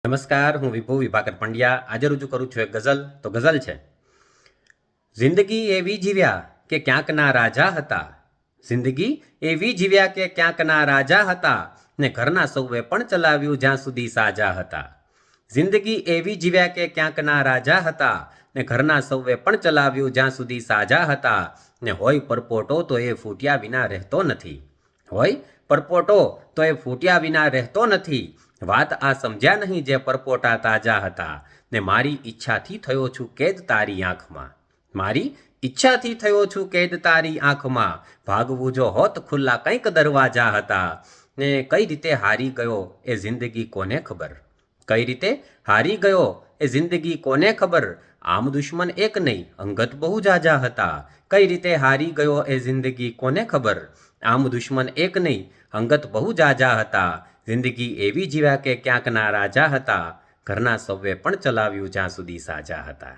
નમસ્કાર, હું વિભુ વિભાકર પંડ્યા આજે રજૂ કરું છું એક ગઝલ. તો ગઝલ છે: જિંદગી એવી જીવ્યા કે ક્યાંકના રાજા હતા. જિંદગી એવી જીવ્યા કે ક્યાંકના રાજા હતા, ને ઘરના સૌએ પણ ચલાવ્યું જ્યાં સુધી સાજા હતા. જિંદગી એવી જીવ્યા કે ક્યાંકના રાજા હતા, ને ઘરના સૌએ પણ ચલાવ્યું જ્યાં સુધી સાજા હતા. ને હોય પરપોટો તો એ ફૂટ્યા વિના રહેતો નથી. હોય પરપોટો તો એ ફૂટ્યા વિના રહેતો નથી. વાત આ સમજ્યા નહીં જે પરપોટા તાજા હતા. ને મારી ઈચ્છાથી થયો છું કેદ તારી આંખમાં. મારી ઈચ્છાથી થયો છું કેદ તારી આંખમાં. ભાગવું જો હોત ખુલ્લા કંઈક દરવાજા હતા. ને કઈ રીતે હારી ગયો એ જિંદગી કોને ખબર. કઈ રીતે હારી ગયો એ જિંદગી કોને ખબર. આમ દુશ્મન એક નહીં અંગત બહુ જાજા હતા. કઈ રીતે હારી ગયો એ જિંદગી કોને ખબર. આમ દુશ્મન એક નહીં અંગત બહુ જાજા હતા. જિંદગી એવી જીવ્યા કે ક્યાંકના રાજા હતા. ઘરના સૌએ પણ ચલાવ્યું જ્યાં સુધી સાજા હતા.